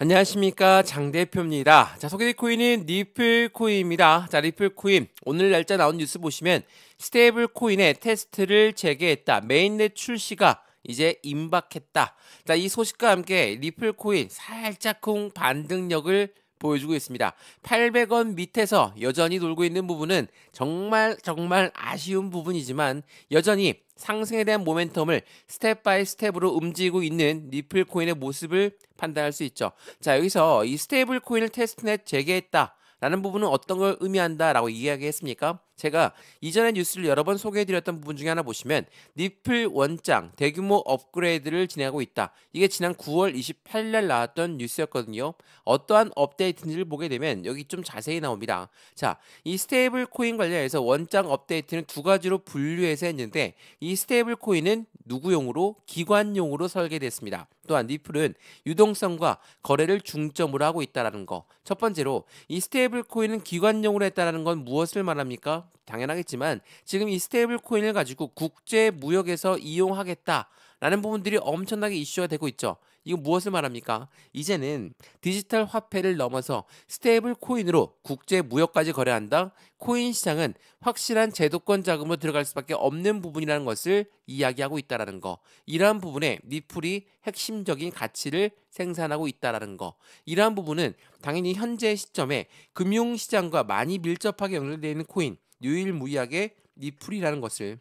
안녕하십니까, 장 대표입니다. 자, 소개될 코인은 리플 코인입니다. 자, 리플 코인 오늘 날짜 나온 뉴스 보시면 스테이블 코인의 테스트를 재개했다. 메인넷 출시가 이제 임박했다. 자, 이 소식과 함께 리플 코인 살짝쿵 반등력을 보여주고 있습니다. 800원 밑에서 여전히 돌고 있는 부분은 정말 아쉬운 부분이지만 여전히 상승에 대한 모멘텀을 스텝 바이 스텝으로 움직이고 있는 리플 코인의 모습을 판단할 수 있죠. 자, 여기서 이 스테이블 코인을 테스트넷 재개했다 라는 부분은 어떤 걸 의미한다라고 이야기했습니까? 제가 이전의 뉴스를 여러 번 소개해드렸던 부분 중에 하나 보시면 리플 원장 대규모 업그레이드를 진행하고 있다. 이게 지난 9월 28일 날 나왔던 뉴스였거든요. 어떠한 업데이트인지를 보게 되면 여기 좀 자세히 나옵니다. 자, 이 스테이블 코인 관련해서 원장 업데이트는 두 가지로 분류해서 했는데 이 스테이블 코인은 누구용으로? 기관용으로 설계됐습니다. 또한 리플은 유동성과 거래를 중점으로 하고 있다는 거. 첫 번째로 이 스테이블 코인은 기관용으로 했다는 건 무엇을 말합니까? 당연하겠지만 지금 이 스테이블 코인을 가지고 국제 무역에서 이용하겠다라는 부분들이 엄청나게 이슈가 되고 있죠. 이거 무엇을 말합니까? 이제는 디지털 화폐를 넘어서 스테이블 코인으로 국제 무역까지 거래한다. 코인 시장은 확실한 제도권 자금으로 들어갈 수밖에 없는 부분이라는 것을 이야기하고 있다라는 거. 이러한 부분에 리플이 핵심적인 가치를 생산하고 있다라는 거. 이러한 부분은 당연히 현재 시점에 금융시장과 많이 밀접하게 연결되어 있는 코인, 유일무이하게 리플이라는 것을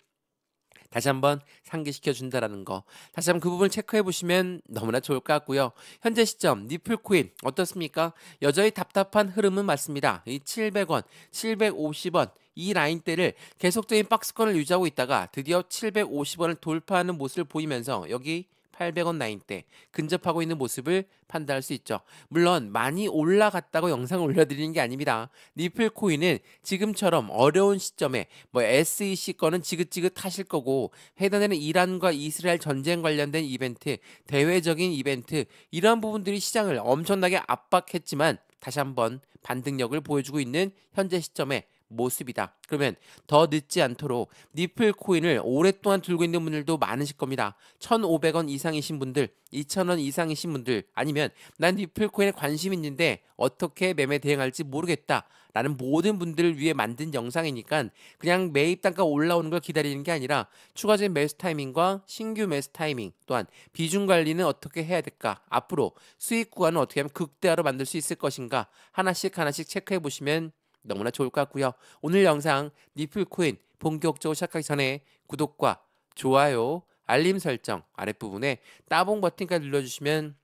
다시 한번 상기시켜 준다라는 거. 다시 한번 그 부분을 체크해 보시면 너무나 좋을 것 같고요. 현재 시점 리플 코인 어떻습니까? 여전히 답답한 흐름은 맞습니다. 이 700원, 750원 이 라인대를 계속적인 박스권을 유지하고 있다가 드디어 750원을 돌파하는 모습을 보이면서 여기 800원 라인대 근접하고 있는 모습을 판단할 수 있죠. 물론 많이 올라갔다고 영상을 올려드리는 게 아닙니다. 리플 코인은 지금처럼 어려운 시점에 뭐 SEC 거는 지긋지긋하실 거고 해당되는 이란과 이스라엘 전쟁 관련된 이벤트, 대외적인 이벤트 이러한 부분들이 시장을 엄청나게 압박했지만 다시 한번 반등력을 보여주고 있는 현재 시점에 모습이다. 그러면 더 늦지 않도록 리플 코인을 오랫동안 들고 있는 분들도 많으실 겁니다. 1,500원 이상이신 분들, 2,000원 이상이신 분들, 아니면 난 리플 코인에 관심 있는데 어떻게 매매 대응할지 모르겠다. 라는 모든 분들을 위해 만든 영상이니까 그냥 매입 단가 올라오는 걸 기다리는 게 아니라 추가적인 매수 타이밍과 신규 매수 타이밍 또한 비중 관리는 어떻게 해야 될까? 앞으로 수익 구간은 어떻게 하면 극대화로 만들 수 있을 것인가? 하나씩 체크해 보시면 너무나 좋을 것 같고요. 오늘 영상 리플 코인 본격적으로 시작하기 전에 구독과 좋아요, 알림 설정 아랫부분에 따봉 버튼까지 눌러주시면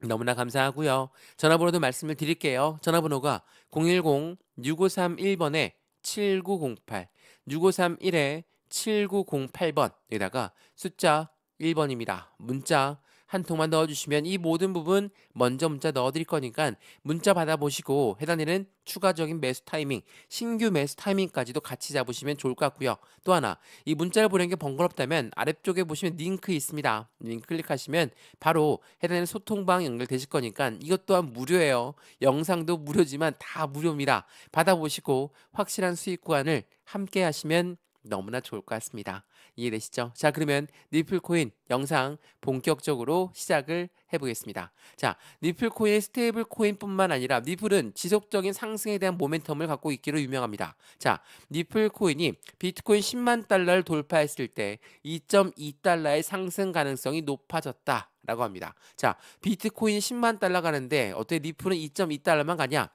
너무나 감사하고요. 전화번호도 말씀을 드릴게요. 전화번호가 010-6531번에 7908, 6531에 7908번 여기다가 숫자 1번입니다. 문자 한 통만 넣어주시면 이 모든 부분 먼저 문자 넣어드릴 거니까 문자 받아보시고 해당되는 추가적인 매수 타이밍, 신규 매수 타이밍까지도 같이 잡으시면 좋을 것 같고요. 또 하나, 이 문자를 보내는 게 번거롭다면 아래쪽에 보시면 링크 있습니다. 링크 클릭하시면 바로 해당되는 소통방 연결되실 거니까 이것 또한 무료예요. 영상도 무료지만 다 무료입니다. 받아보시고 확실한 수익 구간을 함께 하시면 너무나 좋을 것 같습니다. 이해되시죠? 자, 그러면 리플코인 영상 본격적으로 시작을 해보겠습니다. 자, 리플코인의 스테이블 코인뿐만 아니라 리플은 지속적인 상승에 대한 모멘텀을 갖고 있기로 유명합니다. 자, 리플코인이 비트코인 10만 달러를 돌파했을 때 2.2달러의 상승 가능성이 높아졌다. 라고 합니다. 자, 비트코인 10만 달러 가는데 어떻게 리플은 2.2달러만 가냐?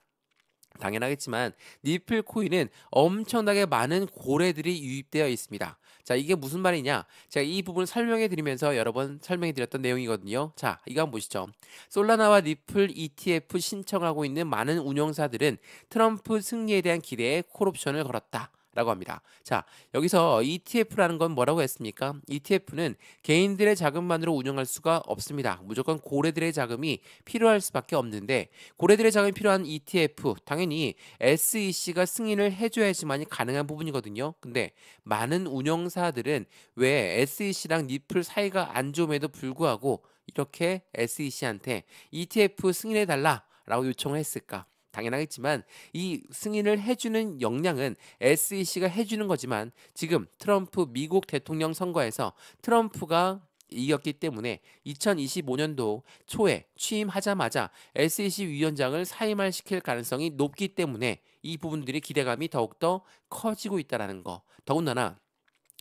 당연하겠지만 리플 코인은 엄청나게 많은 고래들이 유입되어 있습니다. 자, 이게 무슨 말이냐? 제가 이 부분을 설명해 드리면서 여러 번 설명해 드렸던 내용이거든요. 자, 이거 한번 보시죠. 솔라나와 리플 ETF 신청하고 있는 많은 운용사들은 트럼프 승리에 대한 기대에 콜옵션을 걸었다. 라고 합니다. 자, 여기서 ETF라는 건 뭐라고 했습니까? ETF는 개인들의 자금만으로 운영할 수가 없습니다. 무조건 고래들의 자금이 필요할 수밖에 없는데 고래들의 자금이 필요한 ETF 당연히 SEC가 승인을 해줘야지만이 가능한 부분이거든요. 근데 많은 운영사들은 왜 SEC랑 리플 사이가 안 좋음에도 불구하고 이렇게 SEC한테 ETF 승인해달라라고 요청을 했을까? 당연하겠지만 이 승인을 해주는 역량은 SEC가 해주는 거지만 지금 트럼프 미국 대통령 선거에서 트럼프가 이겼기 때문에 2025년도 초에 취임하자마자 SEC 위원장을 사임시킬 가능성이 높기 때문에 이 부분들이 기대감이 더욱더 커지고 있다는 거. 더군다나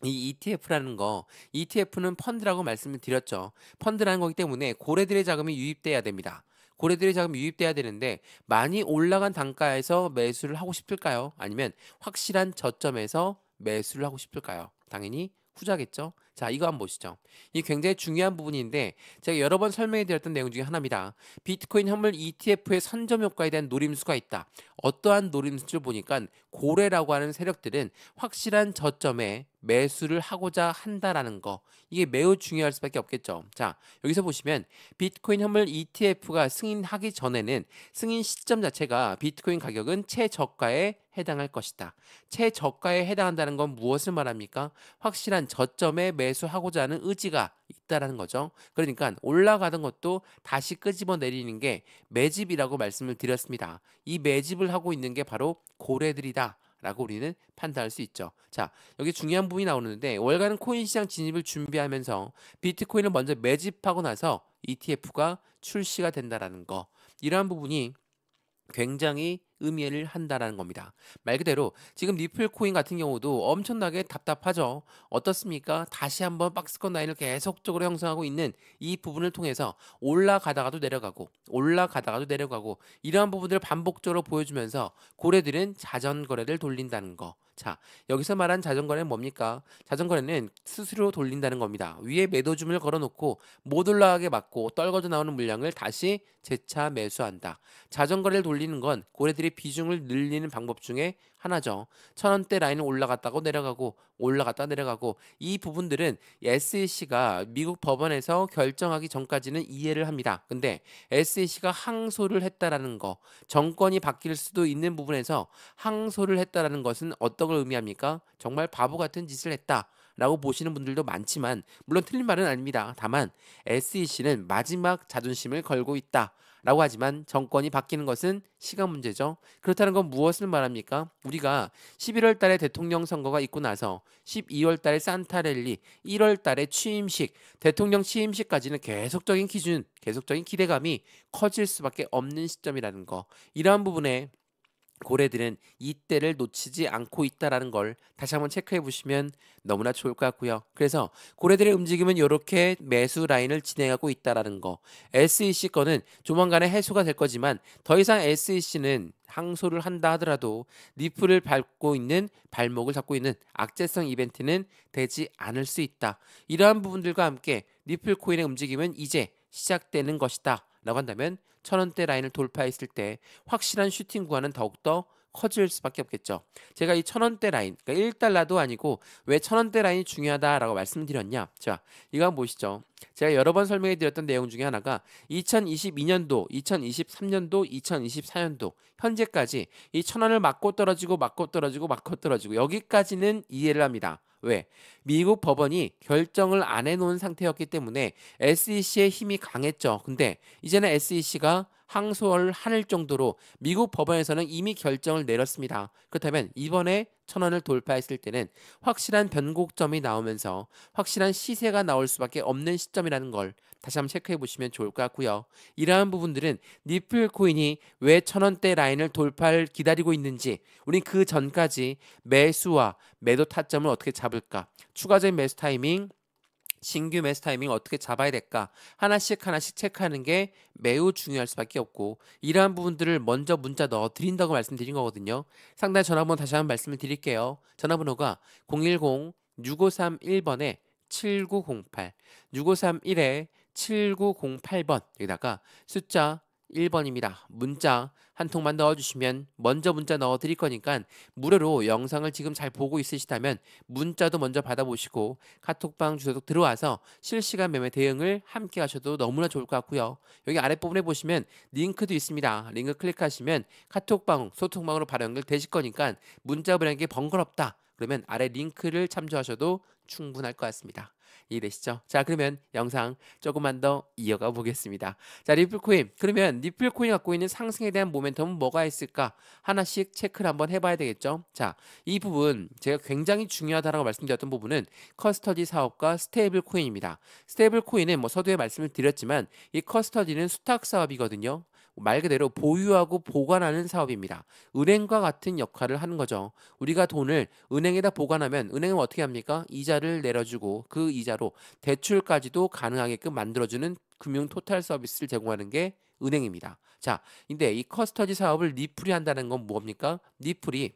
이 ETF라는 거, ETF는 펀드라고 말씀을 드렸죠. 펀드라는 거기 때문에 고래들의 자금이 유입돼야 됩니다. 고래들의 자금이 유입돼야 되는데 많이 올라간 단가에서 매수를 하고 싶을까요? 아니면 확실한 저점에서 매수를 하고 싶을까요? 당연히 후자겠죠. 자, 이거 한번 보시죠. 이 굉장히 중요한 부분인데 제가 여러 번 설명해 드렸던 내용 중에 하나입니다. 비트코인 현물 ETF의 선점 효과에 대한 노림수가 있다. 어떠한 노림수를 보니까 고래라고 하는 세력들은 확실한 저점에 매수를 하고자 한다라는 거. 이게 매우 중요할 수밖에 없겠죠. 자, 여기서 보시면 비트코인 현물 ETF가 승인하기 전에는 승인 시점 자체가 비트코인 가격은 최저가에 해당할 것이다. 최저가에 해당한다는 건 무엇을 말합니까? 확실한 저점에 매수하고자 하는 의지가 있다라는 거죠. 그러니까 올라가던 것도 다시 끄집어 내리는 게 매집이라고 말씀을 드렸습니다. 이 매집을 하고 있는 게 바로 고래들이다. 라고 우리는 판단할 수 있죠. 자, 여기 중요한 부분이 나오는데 월간은 코인 시장 진입을 준비하면서 비트코인을 먼저 매집하고 나서 ETF가 출시가 된다라는 거. 이러한 부분이 굉장히 의미를 한다라는 겁니다. 말 그대로 지금 리플 코인 같은 경우도 엄청나게 답답하죠. 어떻습니까? 다시 한번 박스권 라인을 계속적으로 형성하고 있는 이 부분을 통해서 올라가다가도 내려가고 올라가다가도 내려가고 이러한 부분들을 반복적으로 보여주면서 고래들은 자전거래를 돌린다는 거. 자, 여기서 말한 자전거래는 뭡니까? 자전거래는 스스로 돌린다는 겁니다. 위에 매도줌을 걸어놓고 못 올라가게 막고 떨궈져 나오는 물량을 다시 재차 매수한다. 자전거래를 돌리는 건 고래들이 비중을 늘리는 방법 중에 하나죠. 1,000원대 라인을 올라갔다고 내려가고 올라갔다 내려가고 이 부분들은 SEC가 미국 법원에서 결정하기 전까지는 이해를 합니다. 근데 SEC가 항소를 했다라는 거, 정권이 바뀔 수도 있는 부분에서 항소를 했다라는 것은 어떤 걸 의미합니까? 정말 바보 같은 짓을 했다. 라고 보시는 분들도 많지만 물론 틀린 말은 아닙니다. 다만 SEC는 마지막 자존심을 걸고 있다. 라고 하지만 정권이 바뀌는 것은 시간 문제죠. 그렇다는 건 무엇을 말합니까? 우리가 11월 달에 대통령 선거가 있고 나서 12월 달에 산타랠리, 1월 달에 취임식, 대통령 취임식까지는 계속적인 기준, 계속적인 기대감이 커질 수밖에 없는 시점이라는 거. 이러한 부분에 고래들은 이때를 놓치지 않고 있다라는 걸 다시 한번 체크해 보시면 너무나 좋을 것 같고요. 그래서 고래들의 움직임은 이렇게 매수 라인을 진행하고 있다라는 거. SEC 거는 조만간에 해소가 될 거지만 더 이상 SEC는 항소를 한다 하더라도 리플을 밟고 있는 발목을 잡고 있는 악재성 이벤트는 되지 않을 수 있다. 이러한 부분들과 함께 리플 코인의 움직임은 이제 시작되는 것이다. 라고 한다면 1,000원대 라인을 돌파했을 때 확실한 슈팅 구간은 더욱더 커질 수밖에 없겠죠. 제가 이 1,000원대 라인, 그러니까 1달러도 아니고 왜 1,000원대 라인이 중요하다라고 말씀드렸냐? 자, 이거 한번 보시죠. 제가 여러 번 설명해 드렸던 내용 중에 하나가 2022년도, 2023년도, 2024년도 현재까지 이 1,000원을 맞고 떨어지고 맞고 떨어지고 맞고 떨어지고 여기까지는 이해를 합니다. 왜? 미국 법원이 결정을 안 해놓은 상태였기 때문에 SEC의 힘이 강했죠. 근데 이제는 SEC가 항소를 할 정도로 미국 법원에서는 이미 결정을 내렸습니다. 그렇다면 이번에 1,000원을 돌파했을 때는 확실한 변곡점이 나오면서 확실한 시세가 나올 수밖에 없는 시점이라는 걸 다시 한번 체크해 보시면 좋을 것 같고요. 이러한 부분들은 리플 코인이 왜 1,000원대 라인을 돌파를 기다리고 있는지 우린 그 전까지 매수와 매도 타점을 어떻게 잡을까? 추가적인 매수 타이밍, 신규 매수 타이밍 어떻게 잡아야 될까 하나씩 하나씩 체크하는 게 매우 중요할 수밖에 없고 이러한 부분들을 먼저 문자 넣어 드린다고 말씀드린 거거든요. 상단 전화번호 다시 한번 말씀을 드릴게요. 전화번호가 010-6531번에 7908 6531에 7908번 여기다가 숫자 1번입니다. 문자 한 통만 넣어주시면 먼저 문자 넣어드릴 거니까 무료로 영상을 지금 잘 보고 있으시다면 문자도 먼저 받아보시고 카톡방 주소도 들어와서 실시간 매매 대응을 함께 하셔도 너무나 좋을 것 같고요. 여기 아랫부분에 보시면 링크도 있습니다. 링크 클릭하시면 카톡방, 소통방으로 바로 연결되실 거니까 문자 보내는 게 번거롭다. 그러면 아래 링크를 참조하셔도 충분할 것 같습니다. 이해되시죠? 자, 그러면 영상 조금만 더 이어가 보겠습니다. 자, 리플코인. 그러면 리플코인이 갖고 있는 상승에 대한 모멘텀은 뭐가 있을까? 하나씩 체크를 한번 해봐야 되겠죠? 자, 이 부분 제가 굉장히 중요하다라고 말씀드렸던 부분은 커스터디 사업과 스테이블 코인입니다. 스테이블 코인은 뭐 서두에 말씀을 드렸지만 이 커스터디는 수탁 사업이거든요. 말 그대로 보유하고 보관하는 사업입니다. 은행과 같은 역할을 하는 거죠. 우리가 돈을 은행에다 보관하면 은행은 어떻게 합니까? 이자를 내려주고 그 이자로 대출까지도 가능하게끔 만들어주는 금융 토탈 서비스를 제공하는 게 은행입니다. 자, 근데 이 커스터디 사업을 리플이 한다는 건 뭡니까? 리플이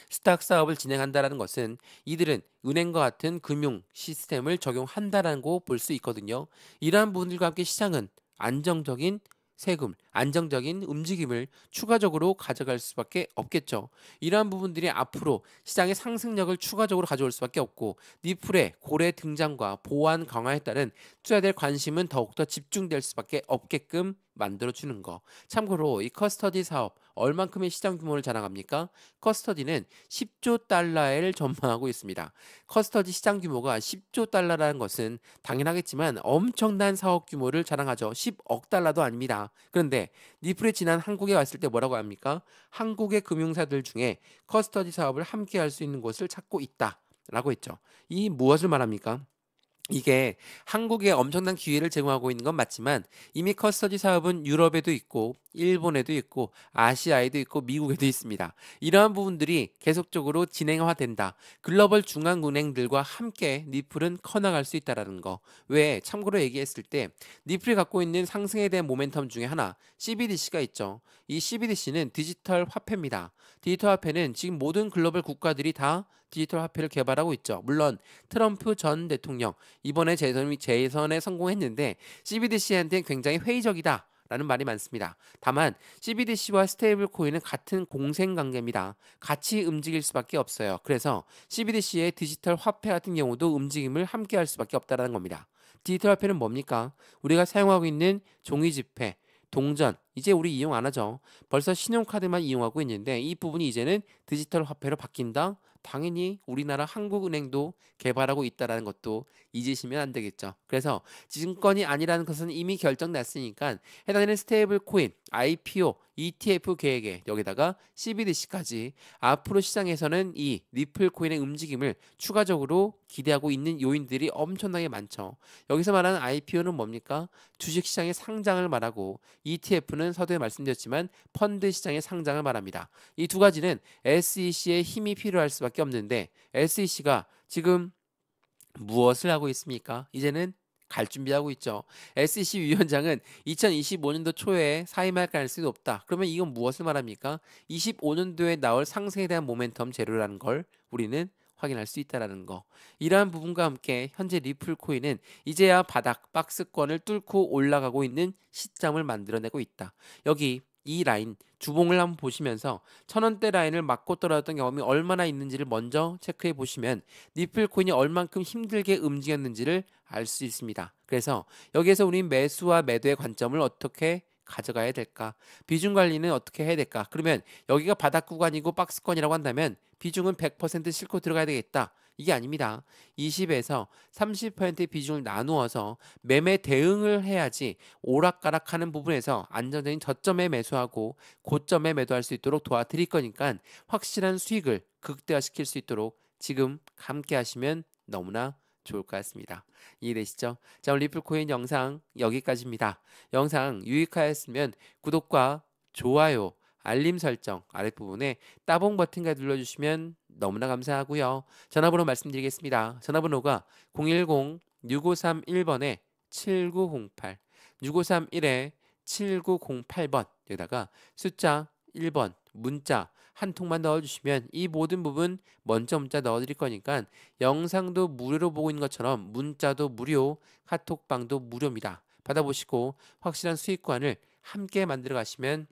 스탁 사업을 진행한다라는 것은 이들은 은행과 같은 금융 시스템을 적용한다라고 볼 수 있거든요. 이러한 부분들과 함께 시장은 안정적인 세금, 안정적인 움직임을 추가적으로 가져갈 수밖에 없겠죠. 이러한 부분들이 앞으로 시장의 상승력을 추가적으로 가져올 수밖에 없고 리플의 고래 등장과 보안 강화에 따른 투자될 관심은 더욱더 집중될 수밖에 없게끔 만들어주는 거. 참고로 이 커스터디 사업 얼만큼의 시장 규모를 자랑합니까? 커스터디는 10조 달러를 전망하고 있습니다. 커스터디 시장 규모가 10조 달러라는 것은 당연하겠지만 엄청난 사업 규모를 자랑하죠. 10억 달러도 아닙니다. 그런데 리플이 지난 한국에 왔을 때 뭐라고 합니까? 한국의 금융사들 중에 커스터디 사업을 함께 할 수 있는 곳을 찾고 있다라고 했죠. 이 무엇을 말합니까? 이게 한국에 엄청난 기회를 제공하고 있는 건 맞지만 이미 커스터디 사업은 유럽에도 있고 일본에도 있고 아시아에도 있고 미국에도 있습니다. 이러한 부분들이 계속적으로 진행화된다. 글로벌 중앙은행들과 함께 리플은 커나갈 수 있다라는 거. 왜? 참고로 얘기했을 때 리플이 갖고 있는 상승에 대한 모멘텀 중에 하나 CBDC가 있죠. 이 CBDC는 디지털 화폐입니다. 디지털 화폐는 지금 모든 글로벌 국가들이 다 디지털 화폐를 개발하고 있죠. 물론 트럼프 전 대통령 이번에 재선에 성공했는데 CBDC한테는 굉장히 회의적이다. 라는 말이 많습니다. 다만 CBDC와 스테이블 코인은 같은 공생관계입니다. 같이 움직일 수밖에 없어요. 그래서 CBDC의 디지털 화폐 같은 경우도 움직임을 함께 할 수밖에 없다는 겁니다. 디지털 화폐는 뭡니까? 우리가 사용하고 있는 종이 지폐, 동전, 이제 우리 이용 안 하죠. 벌써 신용카드만 이용하고 있는데 이 부분이 이제는 디지털 화폐로 바뀐다? 당연히 우리나라 한국은행도 개발하고 있다는 것도 잊으시면 안 되겠죠. 그래서 지금권이 아니라는 것은 이미 결정났으니까 해당되는 스테이블 코인, IPO, ETF 계획에 여기다가 CBDC까지 앞으로 시장에서는 이 리플 코인의 움직임을 추가적으로 기대하고 있는 요인들이 엄청나게 많죠. 여기서 말하는 IPO는 뭡니까? 주식시장의 상장을 말하고 ETF는 서두에 말씀드렸지만 펀드 시장의 상장을 말합니다. 이 두 가지는 SEC의 힘이 필요할 수밖에 없는데 SEC가 지금 무엇을 하고 있습니까? 이제는 갈 준비하고 있죠. SEC 위원장은 2025년도 초에 사임할 가능성이 높다. 그러면 이건 무엇을 말합니까? 25년도에 나올 상승에 대한 모멘텀 재료라는 걸 우리는 확인할 수 있다라는 거. 이러한 부분과 함께 현재 리플 코인은 이제야 바닥 박스권을 뚫고 올라가고 있는 시점을 만들어내고 있다. 여기 이 라인 주봉을 한번 보시면서 1000원대 라인을 맞고 떨어졌던 경험이 얼마나 있는지를 먼저 체크해 보시면 리플 코인이 얼만큼 힘들게 움직였는지를 알 수 있습니다. 그래서 여기에서 우리 매수와 매도의 관점을 어떻게 가져가야 될까? 비중 관리는 어떻게 해야 될까? 그러면 여기가 바닥 구간이고 박스권이라고 한다면 비중은 100% 싣고 들어가야 되겠다. 이게 아닙니다. 20에서 30%의 비중을 나누어서 매매 대응을 해야지 오락가락하는 부분에서 안정적인 저점에 매수하고 고점에 매도할 수 있도록 도와드릴 거니까 확실한 수익을 극대화시킬 수 있도록 지금 함께 하시면 너무나 좋을 것 같습니다. 이해되시죠? 자, 오늘 리플코인 영상 여기까지입니다. 영상 유익하였으면 구독과 좋아요, 알림 설정 아랫부분에 따봉 버튼까지 눌러주시면 너무나 감사하고요. 전화번호 말씀드리겠습니다. 전화번호가 010-6531번에 7908 6531에 7908번 여기다가 숫자 1번 문자 한 통만 넣어주시면 이 모든 부분 먼저 문자 넣어드릴 거니까 영상도 무료로 보고 있는 것처럼 문자도 무료, 카톡방도 무료입니다. 받아보시고 확실한 수익관을 함께 만들어 가시면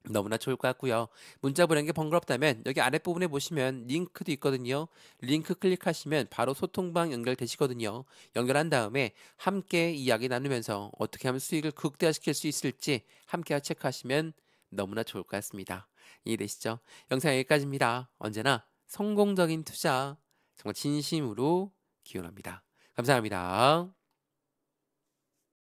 너무나 좋을 것 같고요. 문자 보내는 게 번거롭다면 여기 아랫부분에 보시면 링크도 있거든요. 링크 클릭하시면 바로 소통방 연결되시거든요. 연결한 다음에 함께 이야기 나누면서 어떻게 하면 수익을 극대화시킬 수 있을지 함께 체크하시면 너무나 좋을 것 같습니다. 이해되시죠? 영상 여기까지입니다. 언제나 성공적인 투자 정말 진심으로 기원합니다. 감사합니다.